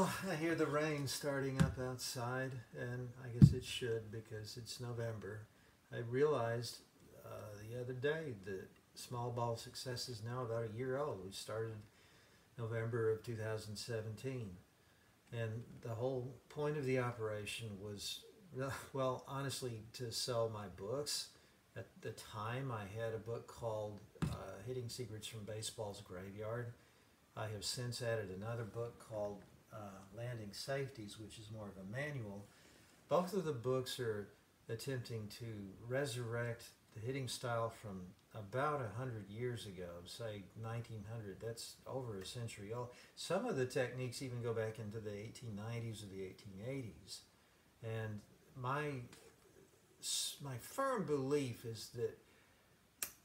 I hear the rain starting up outside, and I guess it should because it's November. I realized the other day that small ball success is now about a year old. We started November of 2017, and the whole point of the operation was, well, honestly, to sell my books. At the time, I had a book called Hitting Secrets from Baseball's Graveyard. I have since added another book called Landing Safeties, which is more of a manual. Both of the books are attempting to resurrect the hitting style from about 100 years ago, say 1900. That's over a century old. Some of the techniques even go back into the 1890s or the 1880s. And my firm belief is that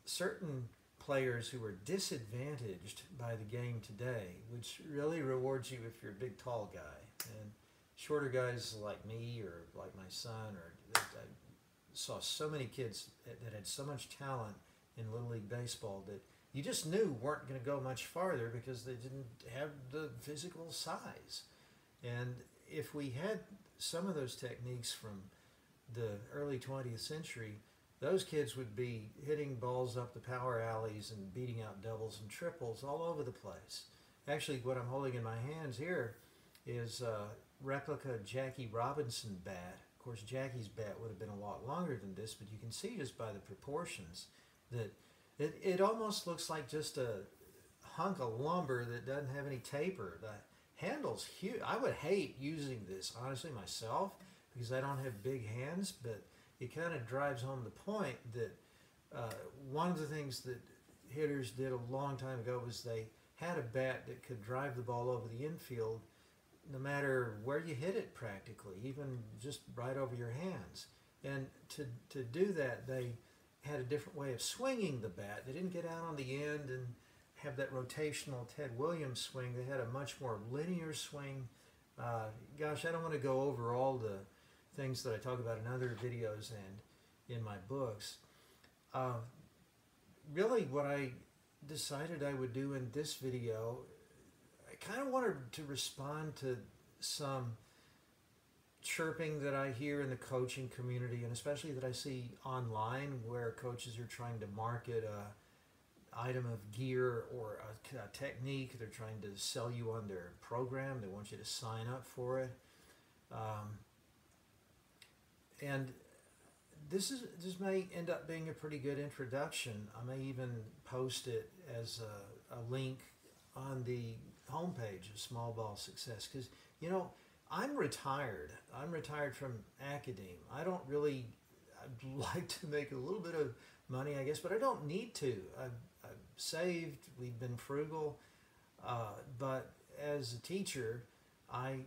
certain players who are disadvantaged by the game today, which really rewards you if you're a big tall guy, and shorter guys like me or like my son, or I saw so many kids that had so much talent in Little League Baseball that you just knew weren't going to go much farther because they didn't have the physical size. And if we had some of those techniques from the early 20th century, those kids would be hitting balls up the power alleys and beating out doubles and triples all over the place. Actually, what I'm holding in my hands here is a replica Jackie Robinson bat. Of course, Jackie's bat would have been a lot longer than this, but you can see just by the proportions that it almost looks like just a hunk of lumber that doesn't have any taper. The handle's huge. I would hate using this, honestly, myself, because I don't have big hands, but it kind of drives home the point that one of the things that hitters did a long time ago was they had a bat that could drive the ball over the infield no matter where you hit it practically, even just right over your hands. And to do that, they had a different way of swinging the bat. They didn't get out on the end and have that rotational Ted Williams swing. They had a much more linear swing. Gosh, I don't want to go over all the things that I talk about in other videos and in my books. Really what I decided I would do in this video, I kind of wanted to respond to some chirping that I hear in the coaching community, and especially that I see online where coaches are trying to market a item of gear or a technique. They're trying to sell you on their program. They want you to sign up for it. And this may end up being a pretty good introduction. I may even post it as a link on the homepage of Small Ball Success, because I'm retired. I'm retired from academe. I'd like to make a little bit of money, I guess, but I don't need to. I've saved. We've been frugal, but as a teacher, I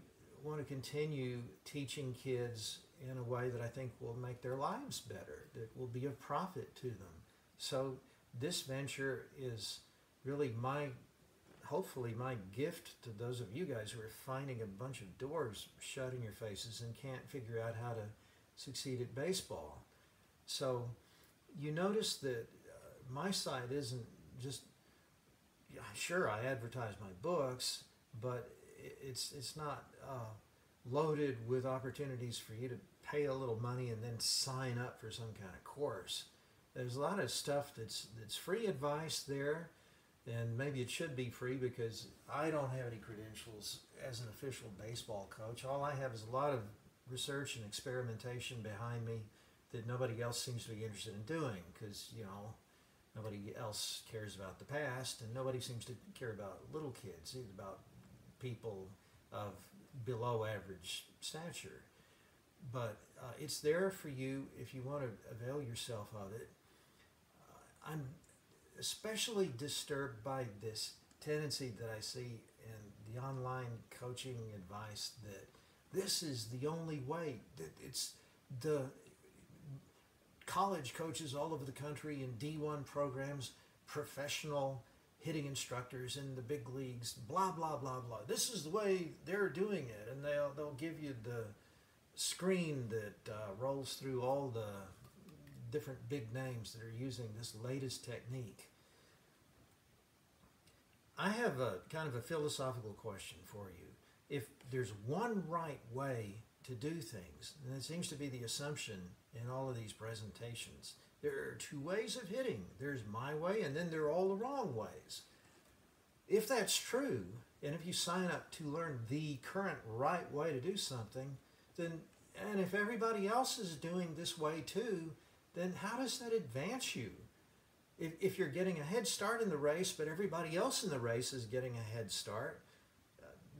want to continue teaching kids in a way that I think will make their lives better, that will be of profit to them. So this venture is really hopefully my gift to those of you guys who are finding a bunch of doors shut in your faces and can't figure out how to succeed at baseball. So you notice that my site isn't just, sure, I advertise my books, but it's not loaded with opportunities for you to pay a little money and then sign up for some kind of course. There's a lot of stuff that's free advice there, and maybe it should be free because I don't have any credentials as an official baseball coach. All I have is a lot of research and experimentation behind me that nobody else seems to be interested in doing, because nobody else cares about the past, and nobody seems to care about little kids, either about people of below average stature. But it's there for you if you want to avail yourself of it. I'm especially disturbed by this tendency that I see in the online coaching advice that this is the only way, that it's the college coaches all over the country in D1 programs, professional hitting instructors in the big leagues, blah, blah, blah, blah. This is the way they're doing it, and they'll give you the screen that rolls through all the different big names that are using this latest technique. I have a kind of a philosophical question for you. if there's one right way to do things, and it seems to be the assumption in all of these presentations, there are two ways of hitting. There's my way, and then there are all the wrong ways. If that's true, and if you sign up to learn the current right way to do something, then, and if everybody else is doing this way too, then how does that advance you? If you're getting a head start in the race, but everybody else in the race is getting a head start,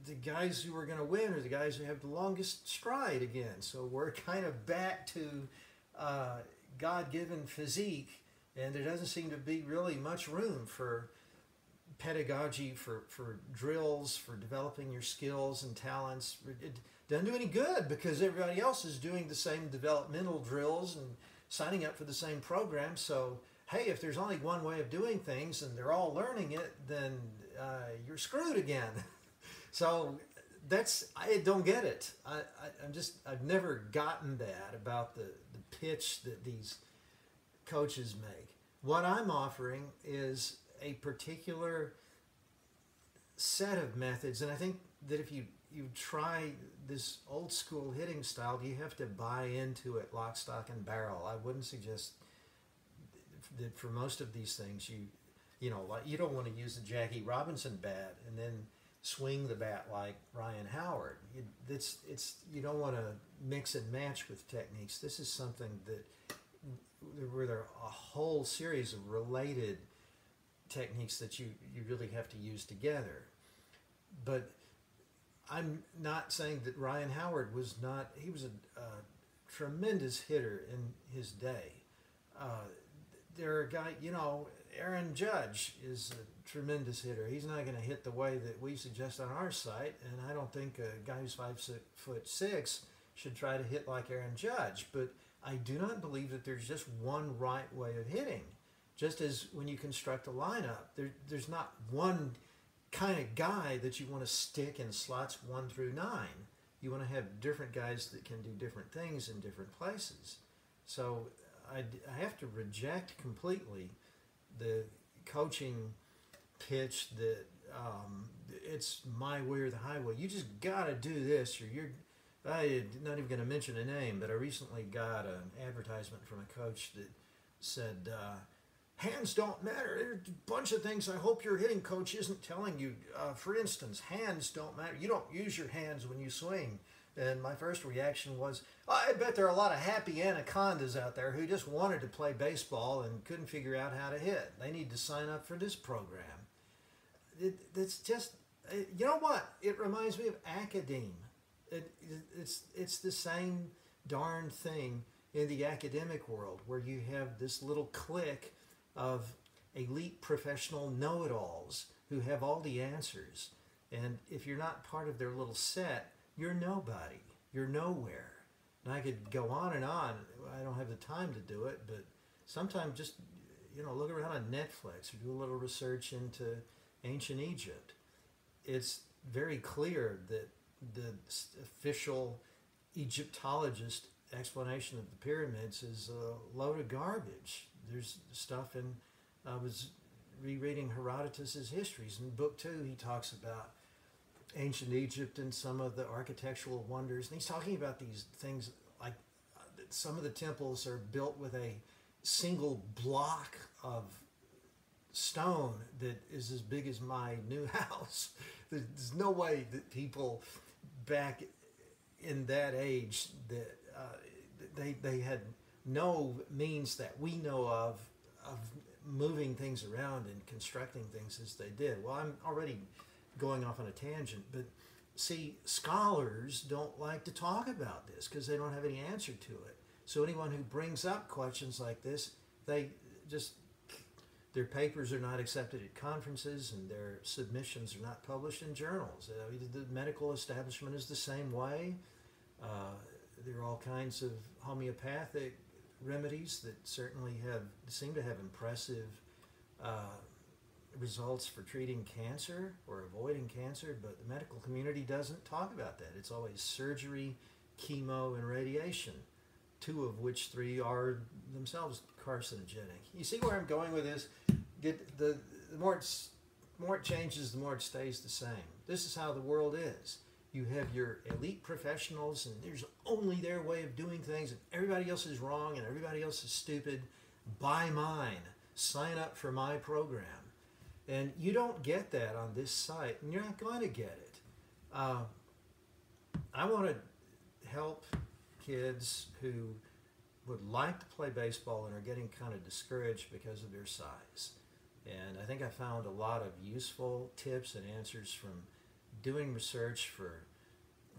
the guys who are going to win are the guys who have the longest stride again. So we're kind of back to God-given physique, and there doesn't seem to be really much room for pedagogy, for drills, for developing your skills and talents. It doesn't do any good because everybody else is doing the same developmental drills and signing up for the same program. So, hey, if there's only one way of doing things and they're all learning it, then you're screwed again. So I don't get it. I've never gotten that about the pitch that these coaches make. What I'm offering is a particular set of methods, and I think that if you try this old school hitting style, you have to buy into it lock, stock, and barrel. I wouldn't suggest that for most of these things you know, like, you don't want to use the Jackie Robinson bat and then swing the bat like Ryan Howard. You don't want to mix and match with techniques. This is something where there are a whole series of related techniques that you really have to use together. But I'm not saying that Ryan Howard was not. He was a tremendous hitter in his day. There are guys, you know, Aaron Judge is a tremendous hitter. He's not going to hit the way that we suggest on our site, and I don't think a guy who's 5'6" should try to hit like Aaron Judge. But I do not believe that there's just one right way of hitting. Just as when you construct a lineup, there's not one kind of guy that you want to stick in slots 1 through 9. You want to have different guys that can do different things in different places. So I have to reject completely the coaching pitch that it's my way or the highway. You just got to do this, or you're. I'm not even going to mention a name, but I recently got an advertisement from a coach that said, hands don't matter. There's a bunch of things I hope your hitting coach isn't telling you. For instance, hands don't matter. You don't use your hands when you swing. And my first reaction was, I bet there are a lot of happy anacondas out there who just wanted to play baseball and couldn't figure out how to hit. They need to sign up for this program. It's just, you know what? It reminds me of academe. It's the same darn thing in the academic world, where you have this little clique of elite professional know-it-alls who have all the answers. And if you're not part of their little set, you're nobody. You're nowhere. And I could go on and on. I don't have the time to do it, but sometimes just, you know, look around on Netflix or do a little research into ancient Egypt. It's very clear that the official Egyptologist explanation of the pyramids is a load of garbage. There's stuff in, I was rereading Herodotus's histories. In book 2, he talks about ancient Egypt and some of the architectural wonders. And he's talking about these things like some of the temples are built with a single block of stone that is as big as my new house. There's no way that people back in that age that they had no means that we know of moving things around and constructing things as they did. Well, I'm already going off on a tangent, but see, scholars don't like to talk about this because they don't have any answer to it. So anyone who brings up questions like this, their papers are not accepted at conferences and their submissions are not published in journals. The medical establishment is the same way. There are all kinds of homeopathic remedies that certainly seem to have impressive results for treating cancer or avoiding cancer, but the medical community doesn't talk about that. It's always surgery, chemo, and radiation, 2 of which 3 are themselves carcinogenic. You see where I'm going with this? The more it changes, the more it stays the same. This is how the world is. You have your elite professionals, and there's only their way of doing things, and everybody else is wrong, and everybody else is stupid. Buy mine. Sign up for my program. And you don't get that on this site, and you're not going to get it. I want to help kids who would like to play baseball and are getting kind of discouraged because of their size. And I think I found a lot of useful tips and answers from doing research for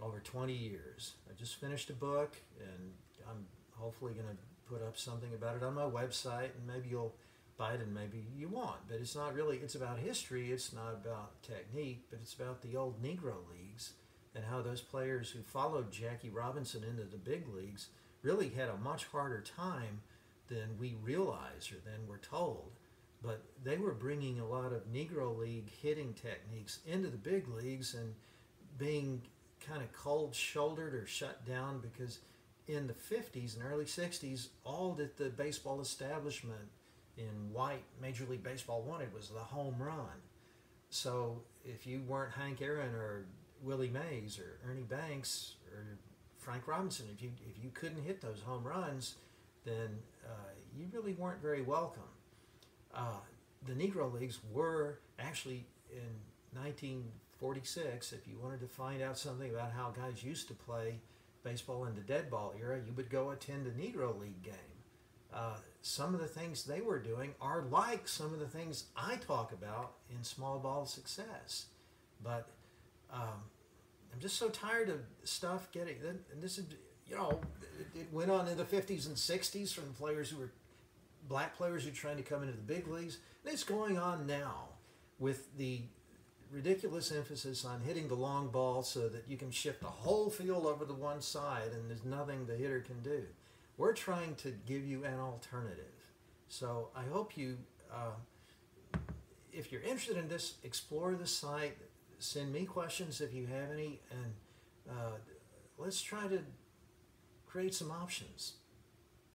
over 20 years. I just finished a book, and I'm hopefully going to put up something about it on my website, and maybe you'll buy it and maybe you won't. But it's not really, it's about history, it's not about technique, but it's about the old Negro Leagues and how those players who followed Jackie Robinson into the big leagues really had a much harder time than we realize or than we're told. But they were bringing a lot of Negro League hitting techniques into the big leagues and being kind of cold-shouldered or shut down because in the 50s and early 60s, all that the baseball establishment in white Major League Baseball wanted was the home run. So if you weren't Hank Aaron or Willie Mays or Ernie Banks or Frank Robinson, if you couldn't hit those home runs, then you really weren't very welcome. The Negro Leagues were actually in 1946, if you wanted to find out something about how guys used to play baseball in the dead ball era, you would go attend a Negro League game. Some of the things they were doing are like some of the things I talk about in small ball success. But I'm just so tired of stuff getting, and this is, it went on in the 50s and 60s from players who were black players who are trying to come into the big leagues. And it's going on now with the ridiculous emphasis on hitting the long ball so that you can shift the whole field over to one side and there's nothing the hitter can do. We're trying to give you an alternative. So I hope you, if you're interested in this, explore the site, send me questions if you have any, and let's try to create some options.